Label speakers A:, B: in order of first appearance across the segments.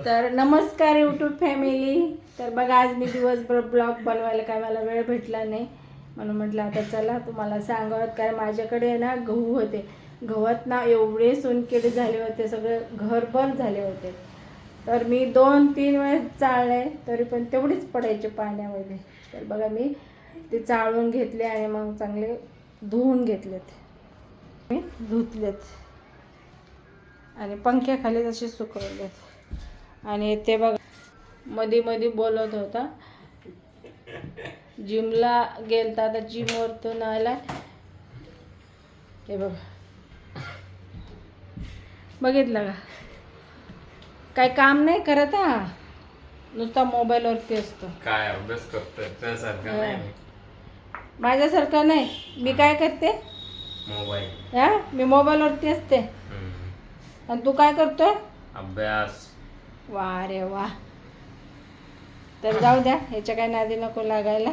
A: तर नमस्कार YouTube family. तर बघा आज मी दिवसभर ब्लॉग बनवायला काय मला वेळ भेटला नाही, म्हणून म्हटलं आता चला तुम्हाला सांगावं. कारण माझ्याकडे ना गहू होते, गव्हात ना एवढे सोनकिडे झाले होते, सगळे घरभर झाले होते. तर मी 2-3 वेळेस चाळले तरी पण तेवढीच पडायचे पाण्यामध्ये. तर बघा मी ते चाळून घेतले आणि मग चांगले धुवून घेतलेत, मी धुतलेत आणि पंख्याखाली तसे सुकवलेत. आणि ते बघा मध्ये मध्ये बोलत होता, जिमला गेलता, आता जिमवरतून आला. हे बघा, बघितलं का, काय काम नाही करत हा, नुसता मोबाईलवरती असतो.
B: काय अभ्यास करतोय त्यासारखं नाही,
A: माझ्यासारखं नाही. मी काय करते,
B: मोबाईल.
A: हा मी मोबाईलवरती असते आणि तू काय करतोय,
B: अभ्यास.
A: वा रे वा. तर जाऊ द्या, ह्याच्या काय नादी नको लागायला.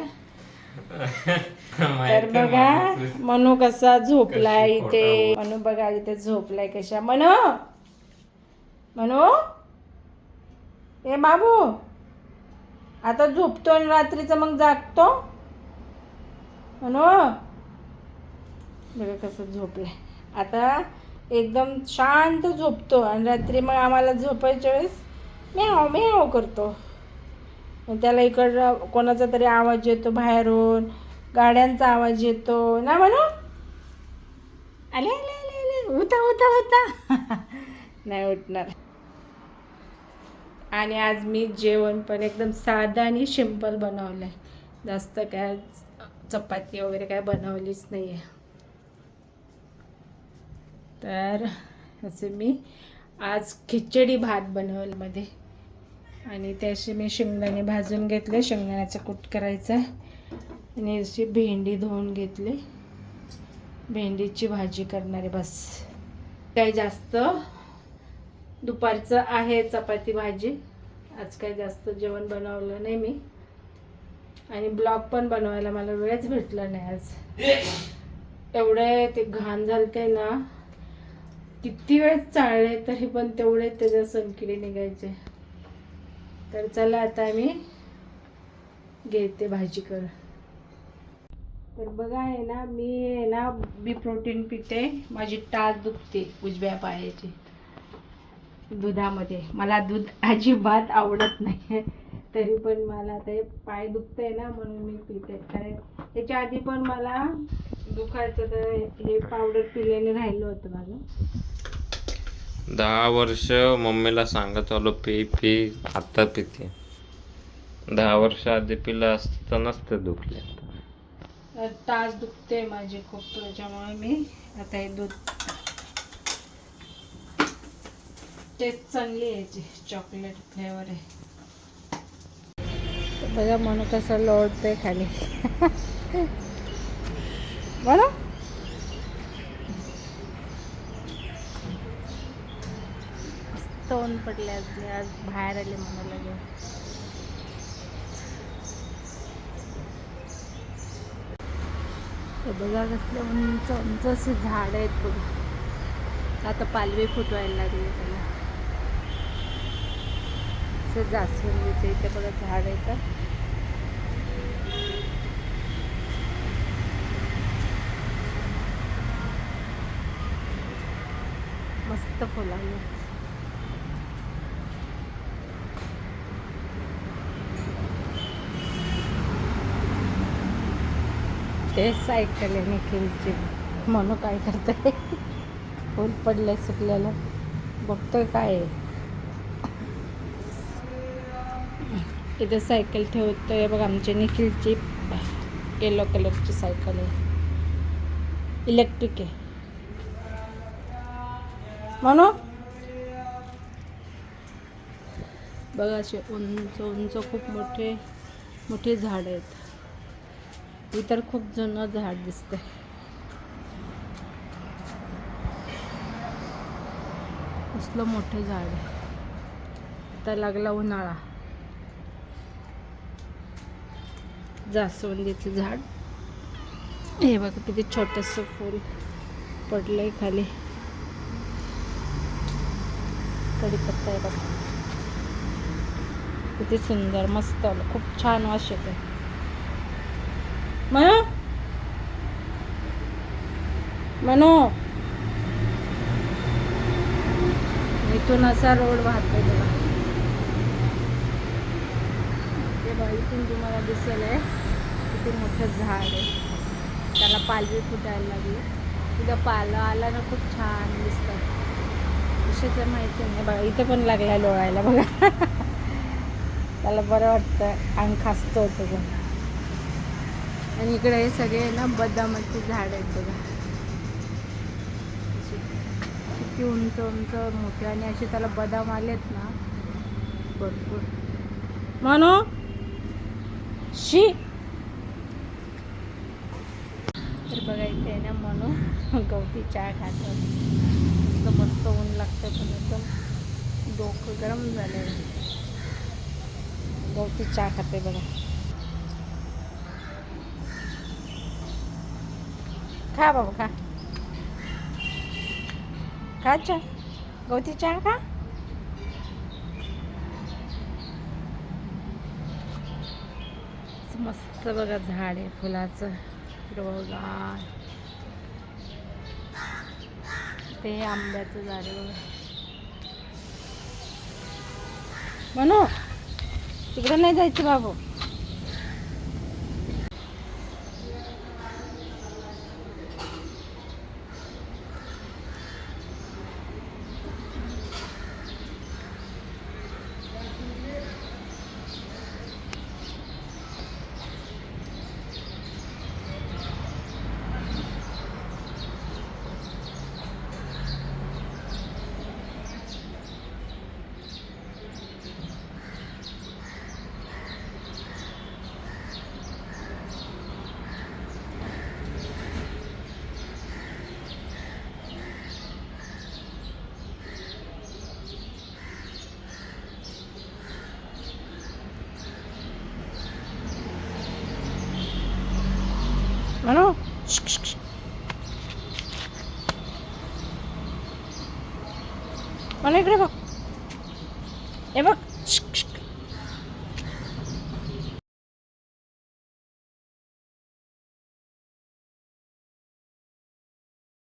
A: तर बघा मनू कसा झोपलाय इथे. मनू बघा इथे झोपलाय कशा. मनू ए बाबू, आता झोपतो आणि रात्रीचं मग जागतो. मनू बघा कसं झोपलाय. आता एकदम शांत झोपतो आणि रात्री मग आम्हाला झोपायच्या वेळेस म्याव म्याव करतो. त्याला इकडं कोणाचा तरी आवाज येतो, बाहेरून गाड्यांचा आवाज येतो ना. म्हणू आले आले आले आले, उठा उठा उठा. नाही उठणार. आणि आज मी जेवण पण एकदम साधं आणि सिंपल बनवलं आहे. जास्त काय चपाती वगैरे काय बनवलीच नाही आहे. तर असे मी आज खिचडी भात बनवलं मध्ये. आणि त्याशी मी शेंगदाणे भाजून घेतले, शेंगदाण्याचा कूट करायचा. आणि अशी भेंडी धुवून घेतली, भेंडीची भाजी करणारे बस. काही जास्त दुपारचं आहे चपाती भाजी. आज काही जास्त जेवण बनवलं नाही मी, आणि ब्लॉग पण बनवायला मला वेळच भेटला नाही आज. एवढे ते घाण झालते ना, किती वेळ चाळले तरी पण तेवढे त्याच्या सोनकिडे निघायचे. तर चला आता मी घेते भाजी कर. तर बघा आहे ना, मी आहे ना बी प्रोटीन पिते. माझी टाच दुखते उजव्या पायाची दुधामध्ये. मला दूध अजिबात आवडत नाही, तरी पण मला ते पाय दुखते ना म्हणून मी पिते. कारण त्याच्या आधी पण मला दुखायचं, तर हे पावडर पिल्याने राहिलं होतं माझं.
B: 10 वर्ष मम्मीला सांगत आलो पी पी, आता पिते. 10 वर्ष आधी पिलं असतं तर नसतं दुखले.
A: टाच दुखते माझी खूप, त्याच्यामुळे मी आता हे दूध. टेस्ट चांगली आहे याची, चॉकलेट फ्लेवर आहे. बघा म्हणून कसं लोळतंय खाली. बरं ऊन पडले आज बाहेर आले म्हणून लगेच. बघा कसले उंच उंच असे झाड आहेत बघा. आता पालवी फुटवायला लागली त्याला. असं जास्वंदीचे इथे बघा झाड आहे. मस्त फुलाले. ते सायकल आहे निखिलची. म्हणून काय करते, फुल पडलंय सुकल्याला, बघतोय काय आहे. इथे सायकल ठेवतोय बघा. आमच्या निखिलची येलो कलरची सायकल आहे, इलेक्ट्रिक आहे. म्हणून बघा असे उंच उंच खूप मोठे मोठे झाड आहेत. इतर खूप जुनं झाड दिसतंय. कसलं मोठं झाड आहे. आता लागला उन्हाळा. जास्वंदीचं झाड हे बघा किती छोटंसं फूल पडलंय खाली.
B: 10
A: कढीपत्ता आहे बघा.
B: वर्ष मम्मीला सांगत आलो पी पी, आता पिते. 10 वर्ष आधी पिलं असतं तर नसतं दुखले.
A: कढीपत्ता आहे बघा. किती सुंदर मस्त आलं, खूप छान वास येतो. म्हणू म्हणू इथून असा रोड वाहतोय बघा. ते बघा इथून तुम्हाला दिसेल आहे किती मोठं झाड आहे. त्याला पालवी फुटायला लागली. तिथं पालं आला ना खूप छान दिसतात. कशाचं माहिती नाही बघा. इथं पण लागला लोळायला बघा. त्याला बरं वाटतं, अंग खासतो होतं पण. आणि इकडे हे सगळे ना बदामाची झाड आहेत बघा. किती उंच उंच मोठे आणि असे त्याला बदाम आलेत ना भरपूर. म्हणू शी तर बघा इथे आहे ना म्हणू गवती चहा खातो. मस्त ऊन लागतं पण एकदम डोकं गरम झालं. गवती चहा खाते बघा. खा बाबा खा, खा चहा, गवती चहा खा. मस्त बघा झाड आहे फुलाचं हिरवंगार. ते आंब्याचं झाड आहे बघा. म्हणू तिकडे नाही जायचं बाबू. म्हणू म्हणू इकडे बघ. हे बघ